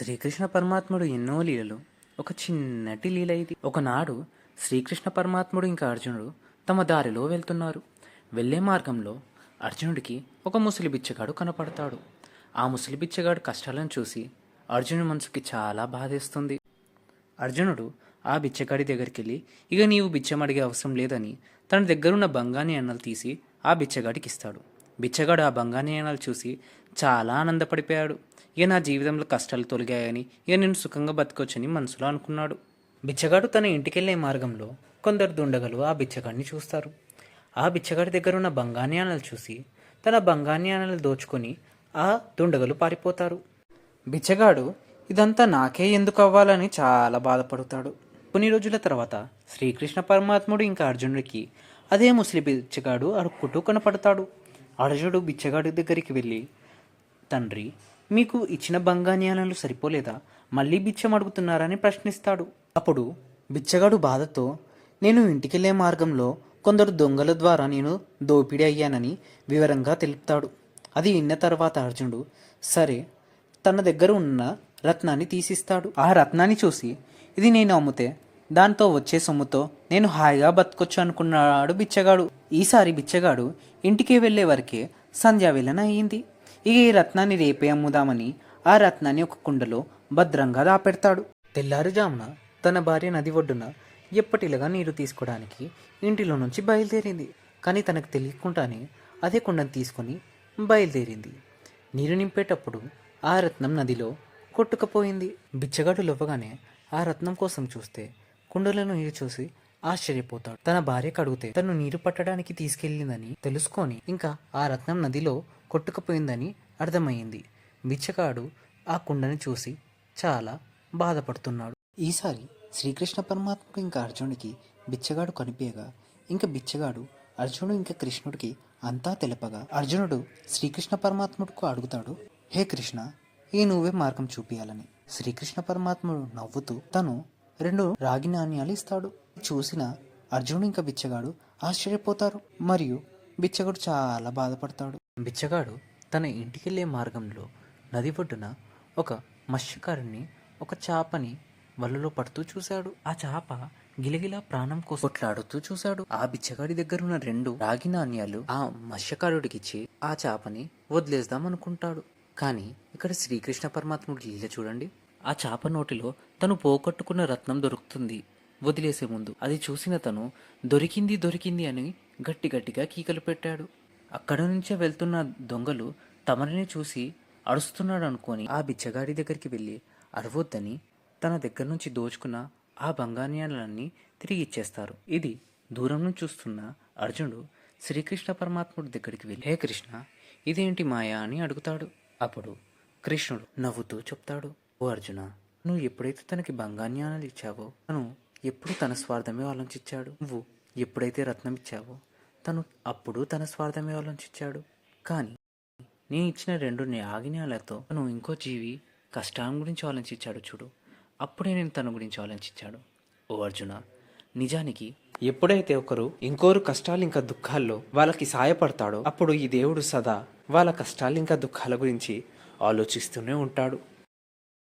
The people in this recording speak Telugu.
శ్రీకృష్ణ పరమాత్ముడు ఎన్నో లీలలు. ఒక చిన్నటి లీల ఇది. ఒకనాడు శ్రీకృష్ణ పరమాత్ముడు ఇంకా అర్జునుడు తమ దారిలో వెళ్తున్నారు. వెళ్ళే మార్గంలో అర్జునుడికి ఒక ముసలి బిచ్చగాడు కనపడతాడు. ఆ ముసలి బిచ్చగాడు కష్టాలను చూసి అర్జునుడి మనసుకి చాలా బాధేస్తుంది. అర్జునుడు ఆ బిచ్చగాడి దగ్గరికి వెళ్ళి, ఇక నీవు బిచ్చం అడిగే అవసరం లేదని తన దగ్గరున్న బంగాని అన్నలు తీసి ఆ బిచ్చగాడికి ఇస్తాడు. బిచ్చగాడు ఆ బంగాని అన్నలు చూసి చాలా ఆనందపడిపోయాడు. ఇక నా జీవితంలో కష్టాలు తొలగాయని, ఇక నేను సుఖంగా బతకొచ్చని మనసులో అనుకున్నాడు. బిచ్చగాడు తన ఇంటికెళ్లే మార్గంలో కొందరు దుండగలు ఆ బిచ్చగాడిని చూస్తారు. ఆ బిచ్చగాడి దగ్గర ఉన్న బంగాన్యానాలు చూసి తన బంగాన్యానాలు దోచుకొని ఆ దుండగలు పారిపోతారు. బిచ్చగాడు ఇదంతా నాకే ఎందుకు అవ్వాలని చాలా బాధపడతాడు. కొన్ని రోజుల తర్వాత శ్రీకృష్ణ పరమాత్ముడు ఇంకా అర్జునుడికి అదే ముసలి బిచ్చగాడు అడుక్కుంటూ కనపడతాడు. అర్జునుడు బిచ్చగాడి దగ్గరికి వెళ్ళి, తండ్రి, మీకు ఇచ్చిన బంగాన్యానాలు సరిపోలేదా, మళ్ళీ బిచ్చం అడుగుతున్నారని ప్రశ్నిస్తాడు. అప్పుడు బిచ్చగాడు బాధతో, నేను ఇంటికెళ్లే మార్గంలో కొందరు దొంగల ద్వారా నేను దోపిడీ అయ్యానని వివరంగా తెలుపుతాడు. అది విన్న తర్వాత అర్జునుడు సరే తన దగ్గర ఉన్న రత్నాన్ని తీసిస్తాడు. ఆ రత్నాన్ని చూసి, ఇది నేను అమ్ముతే దాంతో వచ్చే సొమ్ముతో నేను హాయిగా బతకొచ్చు అనుకున్నాడు బిచ్చగాడు. ఈసారి బిచ్చగాడు ఇంటికి వెళ్లే వరకే సంధ్యావేళన అయ్యింది. ఇక ఈ రత్నాన్ని రేపే అమ్ముదామని ఆ రత్నాన్ని ఒక కుండలో భద్రంగా దాపెడతాడు. తెల్లారుజామున తన భార్య నది ఒడ్డున ఎప్పటిలాగా నీరు తీసుకోవడానికి ఇంటిలో నుంచి బయలుదేరింది. కానీ తనకు తెలియకుండానే అదే కుండను తీసుకొని బయలుదేరింది. నీరు నింపేటప్పుడు ఆ రత్నం నదిలో కొట్టుకుపోయింది. బిచ్చగాడు లవ్వగానే ఆ రత్నం కోసం చూస్తే కుండలను నీరు చూసి ఆశ్చర్యపోతాడు. తన భార్యకు అడిగితే తను నీరు పట్టడానికి తీసుకెళ్లిందని తెలుసుకొని ఇంకా ఆ రత్నం నదిలో కొట్టుకుపోయిందని అర్థమయ్యింది. బిచ్చగాడు ఆ కుండని చూసి చాలా బాధపడుతున్నాడు. ఈసారి శ్రీకృష్ణ పరమాత్మకు ఇంకా అర్జునుడికి బిచ్చగాడు కనిపించగా ఇంకా బిచ్చగాడు అర్జునుడు ఇంకా కృష్ణుడికి అంతా తెలపగా అర్జునుడు శ్రీకృష్ణ పరమాత్ముడికి అడుగుతాడు, హే కృష్ణ, ఈ నువ్వే మార్గం చూపియాలని. శ్రీకృష్ణ పరమాత్ముడు నవ్వుతూ తను 2 రాగి నాణ్యాలు ఇస్తాడు. చూసిన అర్జునుడు ఇంకా బిచ్చగాడు ఆశ్చర్యపోతారు మరియు బిచ్చగాడు చాలా బాధపడతాడు. బిచ్చగాడు తన ఇంటికెళ్లే మార్గంలో నది ఒడ్డున ఒక మత్స్యకారుని ఒక చేపని వలలో పడుతూ చూశాడు. ఆ చేప గిలగిలా ప్రాణం కోసం కొట్లాడుతూ చూశాడు. ఆ బిచ్చగాడి దగ్గర ఉన్న 2 రాగి నాణ్యాలు ఆ మత్స్యకారుడికిచ్చి ఆ చేపని వదిలేద్దాం అనుకుంటాడు. కానీ ఇక్కడ శ్రీకృష్ణ పరమాత్ముడు లీల చూడండి. ఆ చేప నోటిలో తను పోగొట్టుకున్న రత్నం దొరుకుతుంది. వదిలేసే ముందు అది చూసిన తను దొరికింది దొరికింది అని గట్టి గట్టిగా కీకలు పెట్టాడు. అక్కడ నుంచే వెళ్తున్న దొంగలు తమరిని చూసి అరుస్తున్నాడు అనుకొని ఆ బిచ్చగాడి దగ్గరికి వెళ్ళి అరవొద్దని తన దగ్గర నుంచి దోచుకున్న ఆ బంగాన్యాలన్నీ తిరిగి ఇచ్చేస్తారు. ఇది దూరం నుంచి చూస్తున్న అర్జునుడు శ్రీకృష్ణ పరమాత్ముడి దగ్గరికి వెళ్ళి, హే కృష్ణ, ఇదేంటి మాయా అని అడుగుతాడు. అప్పుడు కృష్ణుడు నవ్వుతూ చెప్తాడు, ఓ అర్జున, నువ్వు ఎప్పుడైతే తనకి బంగాన్యాలు ఇచ్చావో తను ఎప్పుడు తన స్వార్థమే ఆలోచించాడు. నువ్వు ఎప్పుడైతే రత్నం ఇచ్చావో తను అప్పుడు తన స్వార్థమే ఆలోచించాడు. కానీ నేను ఇచ్చిన 2 నాణ్యాలతో తను ఇంకో జీవి కష్టాల గురించి ఆలోచించాడు చూడు, అప్పుడే నేను తన గురించి ఆలోచించాడు. ఓ అర్జున, నిజానికి ఎప్పుడైతే ఒకరు ఇంకోరు కష్టాలు ఇంకా దుఃఖాల్లో వాళ్ళకి సాయపడతాడో అప్పుడు ఈ దేవుడు సదా వాళ్ళ కష్టాలు ఇంకా దుఃఖాల గురించి ఆలోచిస్తూనే ఉంటాడు.